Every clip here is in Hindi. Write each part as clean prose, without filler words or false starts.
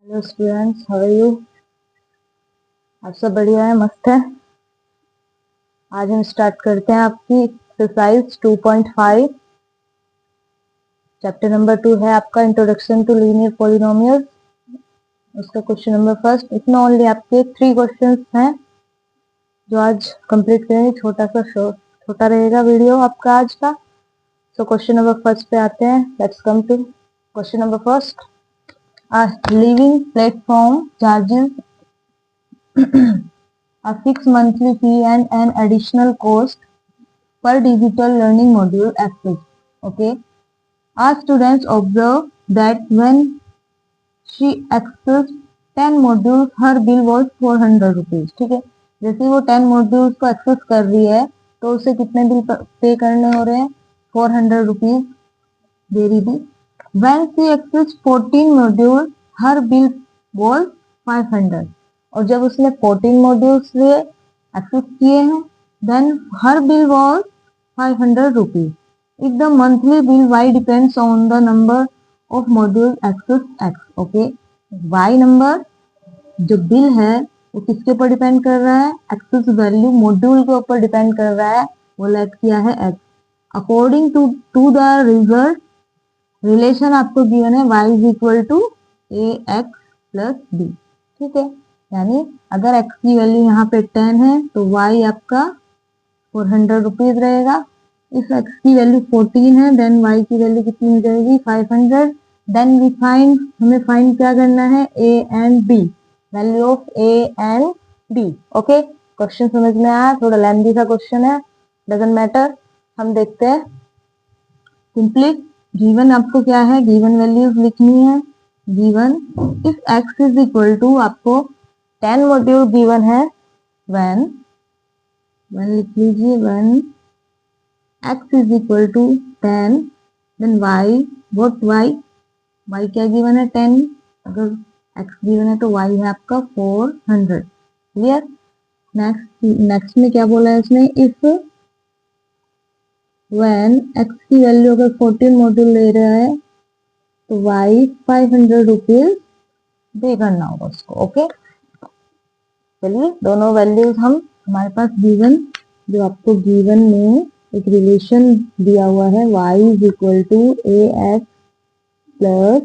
Hello students, how are you. आप सब बढ़िया है, मस्त है। आज हम स्टार्ट करते हैं आपकी एक्सरसाइज 2.5। चैप्टर नंबर 2 है आपका इंट्रोडक्शन टू लीनियर पॉलिनोमियल्स। उसका क्वेश्चन नंबर फर्स्ट। इसमें ओनली आपके 3 क्वेश्चंस हैं जो आज कंप्लीट करेंगे। छोटा रहेगा वीडियो आपका आज का। सो क्वेश्चन नंबर फर्स्ट पे आते हैं। Let's come to question number first. A living platform charges a fixed monthly fee and an additional cost per digital learning module access. Okay. Our students observe that when she accessed 10 modules, her bill was 400 rupees. ठीक है, जैसे वो 10 modules को एक्सेस कर रही है तो उसे कितने बिल पे करने हो रहे हैं? 400 रुपीज दे रही थी। When she accessed 14 modules, her bill was 500. और जब उसने 14 modules लिए एक्सेस किए हैं, then her bill was 500 rupees. If the monthly bill Y depends on the number of modules accessed X. Okay, Y number जो बिल है वो किसके ऊपर डिपेंड कर रहा है? एक्सेस वैल्यू मॉड्यूल के ऊपर डिपेंड कर रहा है। वो लेट किया है X। According to the result relation आपको गिवन है y is equal to a x plus b. ठीक है, यानी अगर x की वैल्यू यहाँ पे 10 है तो y आपका 400 रुपीज रहेगा। इस x की वैल्यू 14 है देन y की वैल्यू कितनी हो जाएगी? 500। देन वी फाइंड, हमें फाइंड क्या करना है? a and b, value of a and b। Okay, question समझ में आया? थोड़ा लेंथी सा क्वेश्चन है, डजंट मैटर। हम देखते हैं। सिंपली गिवन आपको क्या है? गिवन वैल्यूज लिखनी है। Given if x is equal to, आपको 10 मॉड्यूल गिवन है। व्हेन लिख लीजिए, when x is equal to 10, then y, what y क्या गिवन है? 10। अगर x गिवन है तो y है आपका 400। क्लियर। नेक्स्ट में क्या बोला है इसने? इफ when x की वैल्यू अगर 14 मॉड्यूल ले रहा है तो y 500 रुपीज पे करना होगा उसको। ओके, चलिए दोनों वैल्यूज हमारे पास गिवन, जो आपको गिवन में एक रिलेशन दिया हुआ है y is equal to a x plus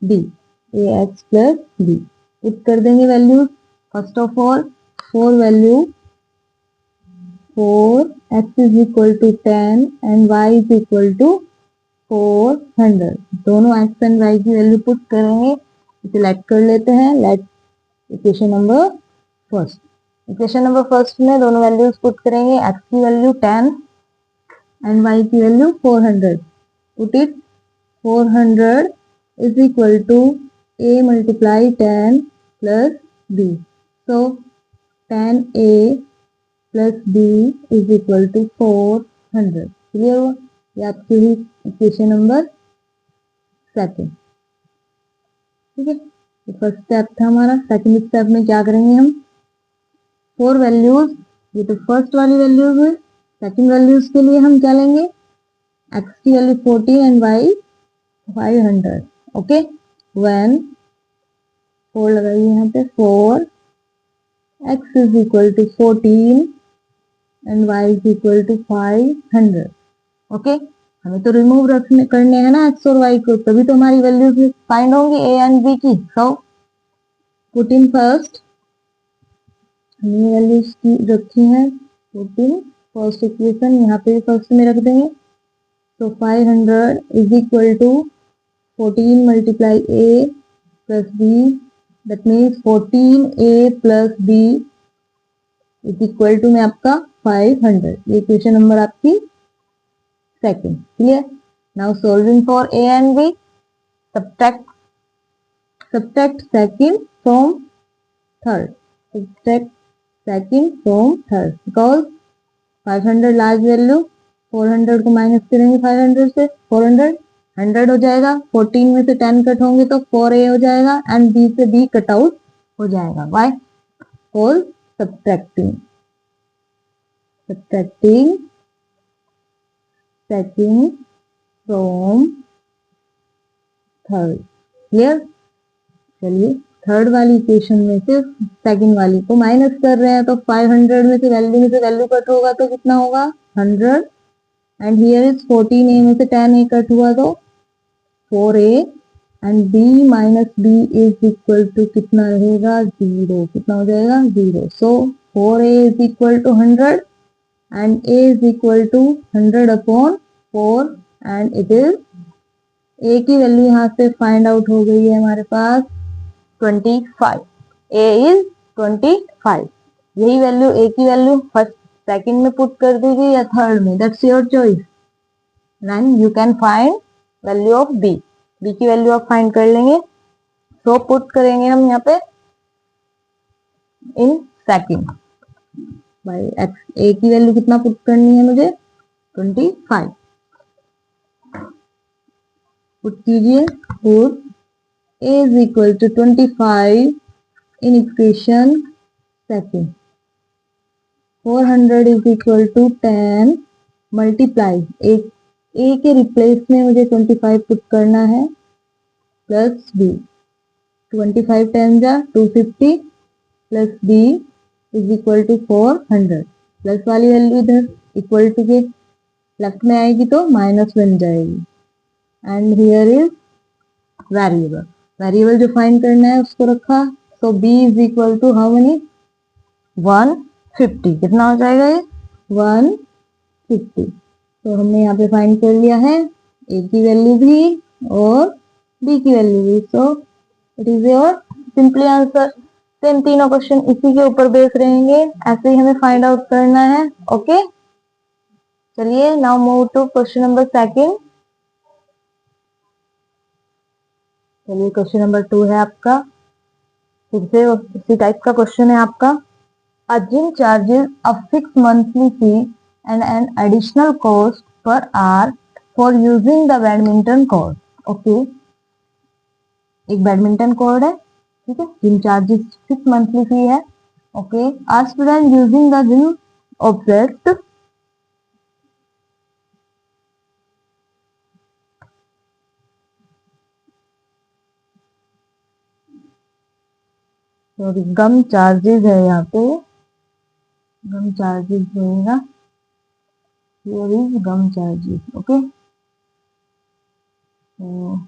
b, a x plus b. Put कर देंगे values. First of all 4 value 4x is equal to 10 and y is equal to 400। दोनों x and y की वैल्यू पुट करेंगे। इसे लेट कर लेते हैं। Let equation number first. Equation number first में दोनों वैल्यूज पुट करेंगे। x की वैल्यू 10 एंड y की value 400। Put it. 400 is equal to a multiply 10 plus b। so 10a plus b is equal to 400। Clear हुआ? ये आपकी हुई इक्वेशन नंबर सेकंड। ठीक है, तो फर्स्ट स्टेप था हमारा। सेकंड स्टेप में क्या करेंगे हम? 4 वैल्यूज, ये तो फर्स्ट वाली वैल्यूज है। सेकंड वैल्यूज के लिए हम क्या लेंगे? x की value 14 and y 500। Okay, when 4 लगाइए यहाँ पे, 4 x is equal to 14 and y is equal to 500। Okay, हमें तो रिमूव करने हैं ना x और y को, तभी तो हमारी वैल्यूज फाइंड होंगी a एंड b की। सो पुट इन फर्स्ट, हमने वैल्यूज की रखी है। पुट इन फर्स्ट इक्वेशन, यहाँ पे फर्स्ट में रख देंगे। तो 500 is equal to 14 multiply a plus b, that means 14a plus b is equal to में आपका 500। ये इक्वेशन नंबर आपकी second. Clear. Now solving for a and b, subtract second from third, subtract second from third, because 500 large value, 400 को माइनस करेंगे 500 से, 400 100 हो जाएगा। 14 में से 10 कट होंगे तो 4a हो जाएगा एंड b से b कट आउट हो जाएगा। Why? For subtracting second from third। Clear. चलिए थर्ड वाली इक्वेशन में से सेकंड वाली को माइनस कर रहे हैं, तो 500 में से वैल्यू कट होगा तो कितना होगा 100, एंड हियर इज 14a में से 10a कट हुआ तो 4a, and b minus b is equal to कितना रहेगा 0, कितना हो जाएगा 0। So 4a is equal to 100 and a is equal to 100 upon 4, and it is a की वैल्यू यहाँ से फाइंड आउट हो गई है हमारे पास 25। a is 25। यही वैल्यू a की वैल्यू फर्स्ट सेकंड में पुट कर दीजिए या थर्ड में, that's your choice. Then you can find value of b की वैल्यू आप फाइंड कर लेंगे। तो पुट करेंगे हम यहाँ पे in second by x, a की वैल्यू कितना पुट करनी है मुझे 25, पुट कीजिए। Put a is equal to 25 in equation second, 400 is equal to 10 multiply a के रिप्लेस में मुझे 25 पुट करना है प्लस b, 25 10 जा 250 plus b is equal to 400, plus वाली वैल्यू इधर इक्वल टू के लेफ्ट में आएगी तो माइनस बन जाएगी, एंड हियर इज वेरिएबल जो फाइंड करना है उसको रखा। So b is equal to how many 150, कितना हो जाएगा ये 150। तो हमने यहाँ पे फाइंड कर लिया है a की वैल्यू भी और b की वैल्यू भी। So it is your simply answer. Same तीनों क्वेश्चन इसी के ऊपर बेस रहेंगे, ऐसे ही हमें फाइंड आउट करना है। ओके चलिए now move to question number second. चलिए क्वेश्चन नंबर 2 है आपका, फिर से इसी टाइप का क्वेश्चन है आपका। A gym charges a fixed monthly fee and an additional cost per hour for using the badminton court. Okay, एक बैडमिंटन कोर्ट है, ठीक है, gym charges fix monthly fee है। Okay, are student using the gym object sorry gym charges है यहाँ पे, गम चार्जेस रहेगा, here is gum charges. Okay, so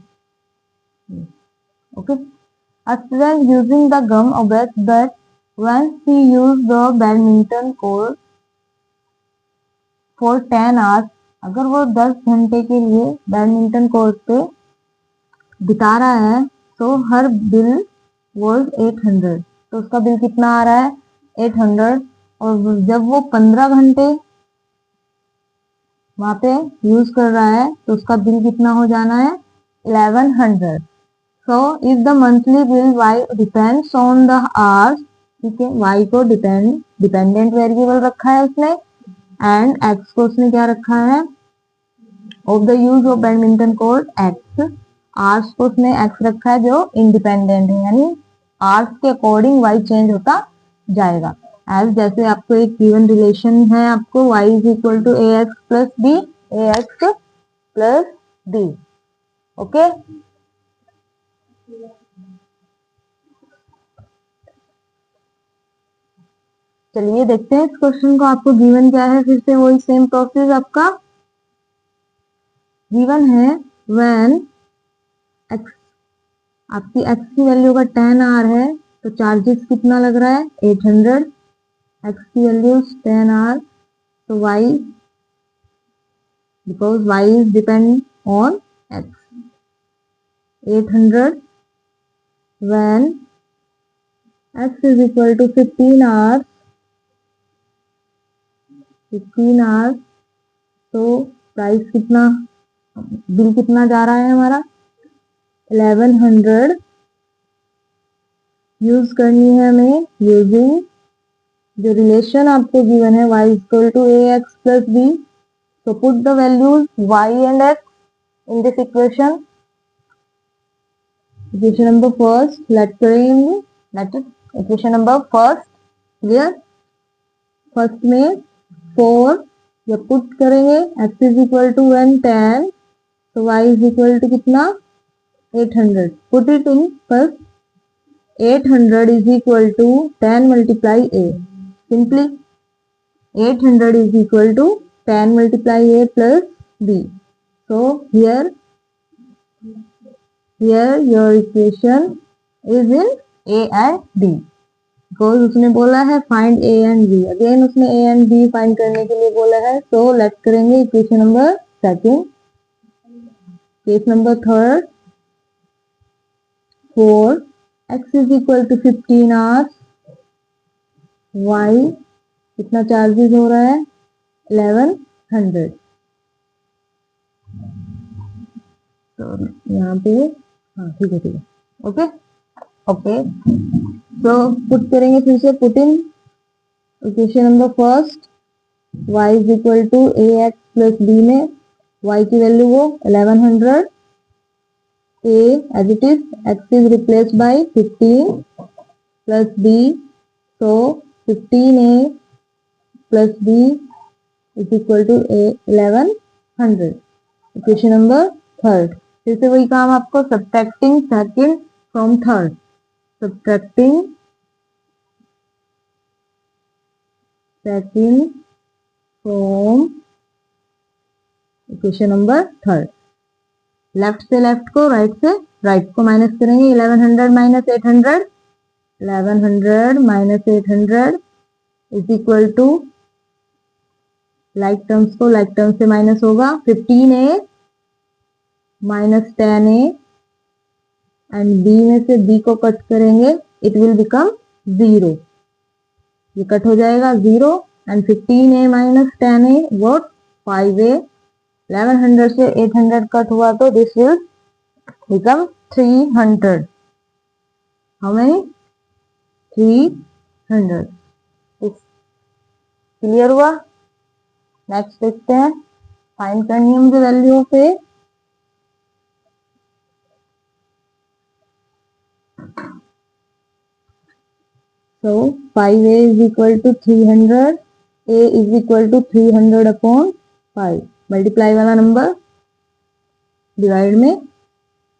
okay, a student using the gum object that once he used the badminton court for 10 hours, अगर वो 10 घंटे के लिए बैडमिंटन कोर्ट पे बिता रहा है तो हर बिल वॉज 800, तो उसका बिल कितना आ रहा है 800, और जब वो 15 घंटे वहां पे यूज कर रहा है तो उसका बिल कितना हो जाना है 1100। So if the monthly bill y depends on the hours, ठीक है, वाई को डिपेंडेंट वेरिएबल रखा है उसने, एंड एक्स को उसने क्या रखा है of the use of badminton court x, hours को उसने एक्स रखा है जो इंडिपेंडेंट है, यानी आवर्स के अकॉर्डिंग वाई चेंज होता जाएगा। एज जैसे आपको एक गिवन रिलेशन है, आपको y is equal to a x plus b, a x plus b. Okay, चलिए देखते हैं इस क्वेश्चन को। आपको गिवन क्या है, फिर से वही सेम प्रोसेस आपका गिवन है। व्हेन x, आपकी x की वैल्यू का 10 आर है तो चार्जेस कितना लग रहा है 800, x की वैल्यू 10 आर, तो y because y is depend on x, 800 when x is equal to 15 hours, 15 hours, तो प्राइस कितना, बिल कितना जा रहा है हमारा 1100। यूज करनी है हमें यूजिंग जो रिलेशन आपको गिवन है y equal to a x plus b. So put the values y and x in this equation. Equation number first, let करेंगे, let it equation number first, clear। First में 4 जब पुट करेंगे x इज इक्वल टू 10, तो y इज इक्वल टू कितना 800, put it in first 800 is equal to 10 multiply A. Simply 800 is equal to 10 multiply A plus B. So here your equation is in A and B. Because उसने बोला है find a and b, again उसने ए एंड बी फाइंड करने के लिए बोला है. सो लेट्स करेंगे equation number second. Case number third, 4 x is equal to 15 hours, y कितना चार्जेस हो रहा है 1100. तो यहाँ पे हाँ ठीक है ओके ओके. तो पुट करेंगे फिर से. Put in equation number first, y is equal to a x plus b में y की वैल्यू वो 1100, a as it is, x is replaced by 15 plus b, so 15a plus b is equal to a 1100. Equation number third. फिर से वही काम आपको, subtracting second from third. Subtracting second from equation number third. Left से लेफ्ट को, राइट से राइट को माइनस करेंगे. 1100 minus 800, 1100 minus 800 is equal to, like terms को लाइक टर्म्स से माइनस होगा. 15a minus 10a and b में से b को कट करेंगे, इट विल बिकम 0. ये कट हो जाएगा 0. And 15a minus 10a what 5a. 1100 से 800 कट हुआ तो this will become 300. How many 300. Clear हुआ. नेक्स्ट देखते हैं. फाइंड करनी है मुझे वैल्यू पे. So 5a is equal to 300, a is equal to 300 upon 5. Multiply वाला नंबर डिवाइड में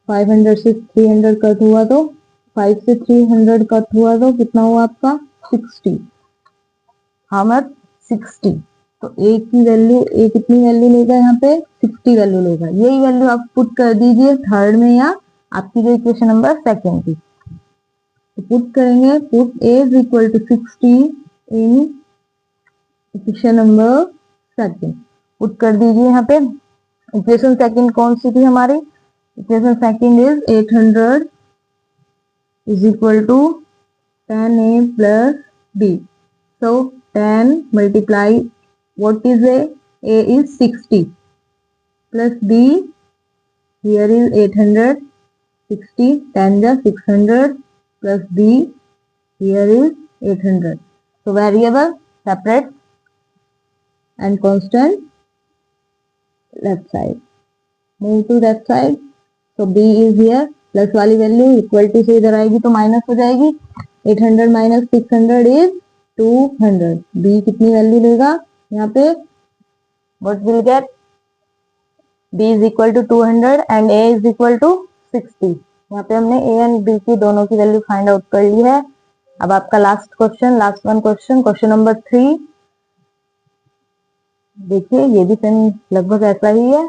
500 से 300 कट हुआ तो 5 से 300 कट हुआ तो कितना हुआ आपका 60. How much 60. तो a की वैल्यू, a कितनी वैल्यू लेगा यहाँ पे 60 वैल्यू लेगा. यही वैल्यू आप पुट कर दीजिए थर्ड में या आपकी जो इक्वेशन नंबर सेकेंड थी. तो पुट करेंगे. Put a is equal to 60 in equation number second. Put कर दीजिए यहाँ पे. इक्वेशन सेकेंड कौन सी थी हमारी. Equation second is 800 is equal to 10a plus b. So 10 multiply what is a is 60 plus b here is 800. 60 10 जा 600 plus b here is 800. So variable separate and constant left side. Move to left side. So b is here. Plus वाली वैल्यू इक्वल टू से इधर आएगी तो माइनस हो जाएगी. 800 माइनस 600 इज 200. b कितनी वैल्यू लेगा यहाँ पे. What will get? b is equal to 200 and a is equal to 60. यहाँ पे हमने a एंड b की दोनों की वैल्यू फाइंड आउट कर ली है. अब आपका last question, last one question, question number 3. देखिए ये भी सेम लगभग ऐसा ही है.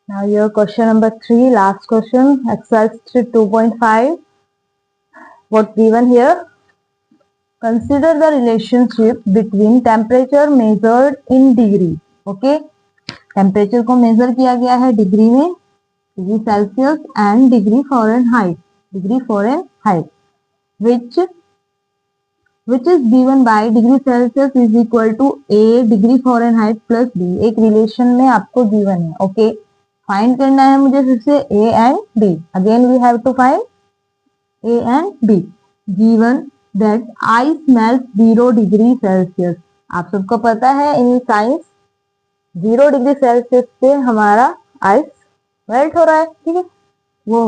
Now your question number 3, last question, exercise 2.5. What given here. Consider the relationship between temperature measured in degree. Okay, temperature को मेजर किया गया है डिग्री में, degree Celsius and degree Fahrenheit, which is given by degree Celsius is equal to a degree Fahrenheit plus b. एक रिलेशन में आपको गिवन है. ओके, फाइंड करना है मुझे फिर से a and b. Again we have to find a and b. Given that ice melt 0 degree Celsius. आप सबको पता है इन साइंस 0 डिग्री सेल्सियस पे हमारा आइस मेल्ट हो रहा है. ठीक है, वो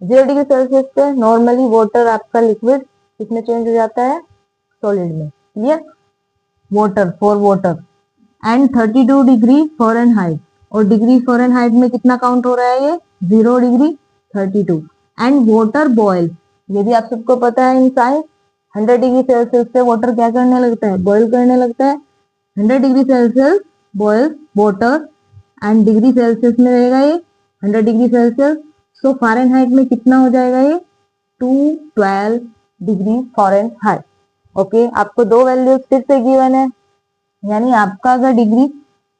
0 डिग्री सेल्सियस पे नॉर्मली वाटर आपका लिक्विड किसमें चेंज हो जाता है सॉलिड में. Clear. Water for water. And 32 degree Fahrenheit. और डिग्री फॉरेनहाइट में कितना काउंट हो रहा है ये 0 डिग्री 32. And water boil. ये भी आप सबको पता है इन साइंस। 100 डिग्री सेल्सियस पे वाटर क्या करने लगता है, बॉईल करने लगता है। 100 degree Celsius boils water and degree Celsius में रहेगा ये 100 डिग्री सेल्सियस। सो फ़ारेनहाइट में कितना हो जाएगा ये 212 डिग्री फ़ारेनहाइट। ओके, आपको दो वैल्यूज फिर से गिवन है, यानी आपका अगर डिग्री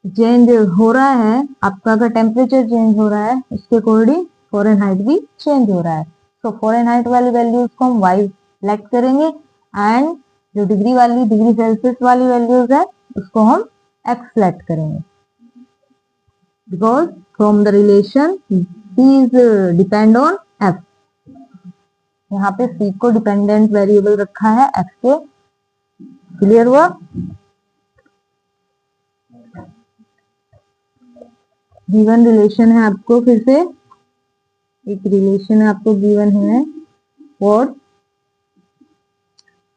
चेंज हो रहा है, आपका अगर टेम्परेचर चेंज हो रहा है, उसके अकॉर्डिंग फ़ारेनहाइट भी चेंज हो रहा है। तो फ़ारेनहाइट वाली वैल्यूज को हम वाई सिलेक्ट करेंगे एंड जो डिग्री वाली डिग्री सेल्सियस वाली वैल्यूज है उसको हम एक्स सिलेक्ट करेंगे, because from the relation C is depend on F. यहाँ पे सी को डिपेंडेंट वेरिएबल रखा है एक्स के। क्लियर हुआ? गिवन रिलेशन है आपको, फिर से एक रिलेशन आपको गिवन है, और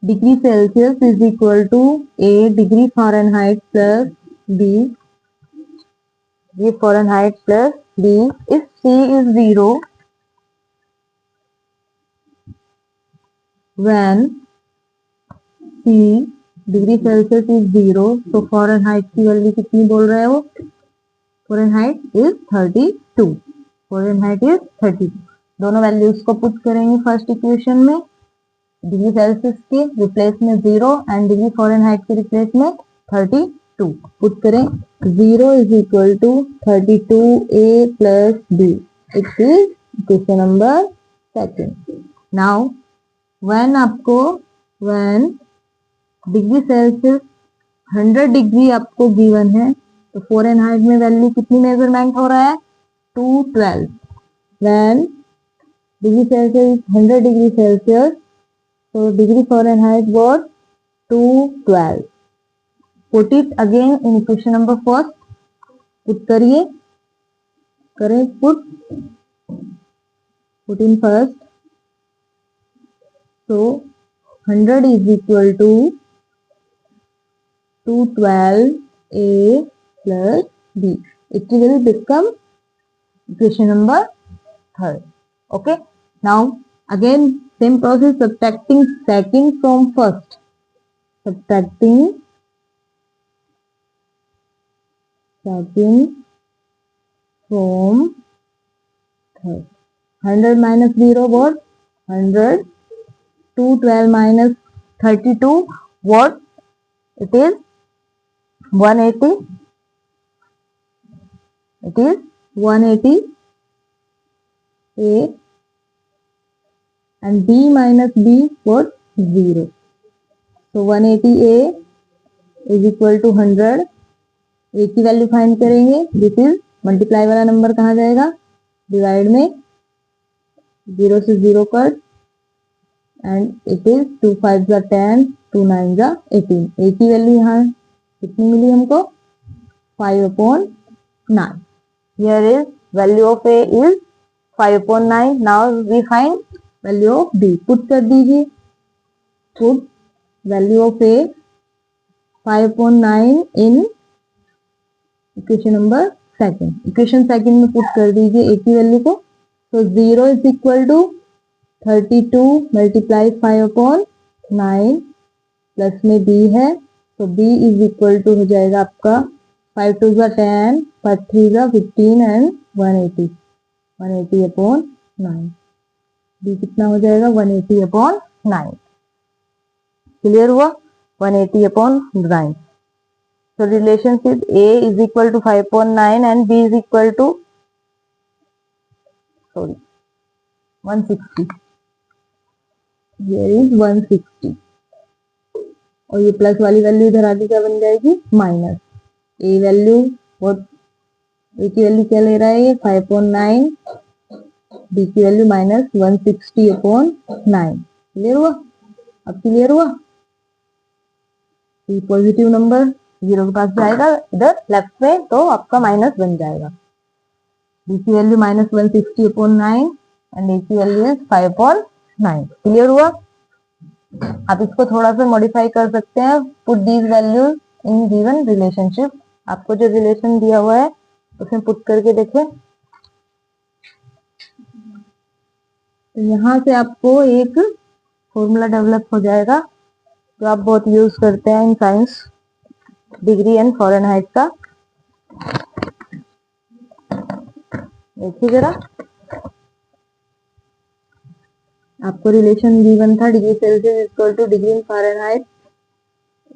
degree Celsius is equal to A degree Fahrenheit plus B, ये Fahrenheit plus B. If C is 0 when C degree Celsius is 0, तो फ़ारेनहाइट की वैल्यू कितनी बोल रहा है वो, फ़ारेनहाइट इज 32। Fahrenheit is 32। दोनों वैल्यूज को पुट करेंगे फर्स्ट इक्वेशन में, डिग्री सेल्सियस के रिप्लेस में 0 एंड डिग्री फ़ारेनहाइट के रिप्लेस में 32 पुट करें। 0 is equal to 32a plus b। It is question number second. Now when degree Celsius 100 degree आपको गिवन है, तो फ़ारेनहाइट में वैल्यू कितनी मेजरमेंट हो रहा है 212। When degree Celsius 100 degree Celsius, so degree Fahrenheit was 212. Put it again in equation number first. Put करिए, करें put in first. So 100 is equal to 212a plus b. It will become equation number third. Okay. Now again same process, subtracting second from first. Subtracting second from third. 100 minus 0 what? 100. 212 minus 32 what? It is 180. It is 180 a, and b minus b what? 0. So 180 a is equal to 100. a की वैल्यू फाइंड करेंगे, दिस इज मल्टीप्लाई वाला नंबर कहाँ जाएगा, डिवाइड में 0 से 0 कट, एंड इट इज 2 5 जा 10, 2 9 जा 18। a की वैल्यू यहाँ कितनी मिली हमको 5/9। Here is value of a is 5/9। Now we find value of b। Put कर दीजिए, put value of a 5/9 in equation number second. Equation second में पुट कर दीजिए a की वैल्यू को। तो 0 is equal to 32 multiply 5/9 plus में b है, तो b इज इक्वल टू हो जाएगा आपका 5 2 जा 10, 5 3 जा 15 एंड 180/9। b कितना हो जाएगा 180/9। क्लियर हुआ? 180/9। So relationship A is equal to 5/9 and B is equal to 160. Here is 160 और ये प्लस वाली वैल्यू इधर आके क्या बन जाएगी माइनस। ए वैल्यू और ए की वैल्यू क्या ले रहा है ये 5/9, बी की वैल्यू माइनस 160/9। क्लियर हुआ? अब क्लियर हुआ? ये पॉजिटिव नंबर 0 के पास जाएगा इधर लेफ्ट में, तो आपका माइनस बन जाएगा। बी की वैल्यू माइनस 160/9 एंड ए की वैल्यू इज 5/9। क्लियर हुआ? आप इसको थोड़ा सा मॉडिफाई कर सकते हैं। Put these values in given relationship. आपको जो रिलेशन दिया हुआ है उसमें पुट करके देखें। तो यहाँ से आपको एक फॉर्मूला डेवलप हो जाएगा जो आप बहुत यूज करते हैं in science, degree and Fahrenheit का। देखिए जरा, आपको रिलेशन गिवन था degree Celsius equal to degree in Fahrenheit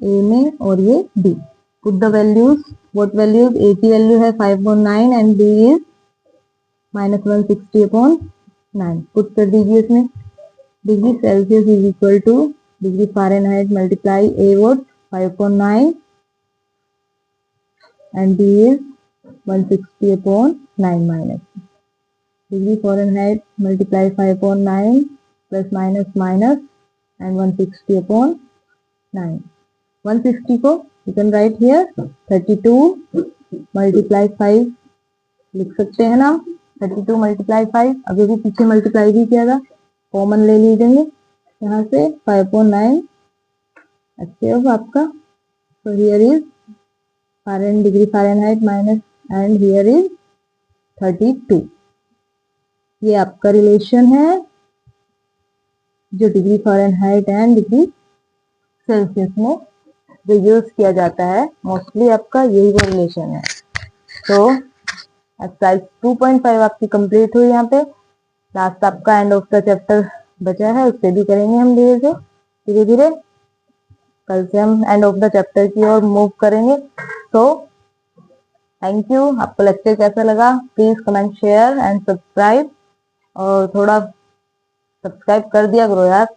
A में, और ये B. Put the values, what values, A की वैल्यू है 5.9 एंड बी इज -160/9। पुट कर दीजिए इसमें। Degree Celsius is equal to degree Fahrenheit multiply A vote 5.9 and B is 160/9 minus. Degree Fahrenheit multiply 5.9 plus minus minus and 160/9. 160 को you can write here 32 multiply 5 लिख सकते हैं ना, 32 multiply 5। अभी भी पीछे मल्टीप्लाई भी किया था, कॉमन ले लीजिए यहाँ से 5.9 अच्छे हो आपका। So here is degree Fahrenheit minus and here is 32। ये आपका रिलेशन है जो degree Fahrenheit and degree Celsius में जो यूज किया जाता है मोस्टली, आपका यही वो रिलेशन है। तो एक्सरसाइज 2.5 आपकी कंप्लीट हुई। यहाँ पे लास्ट आपका एंड ऑफ द चैप्टर बचा है, उससे भी करेंगे हम धीरे धीरे। कल से हम एंड ऑफ द चैप्टर की ओर मूव करेंगे। तो थैंक यू। आपको लेक्चर कैसा लगा please comment, share and subscribe. और थोड़ा सब्सक्राइब कर दिया करो यार।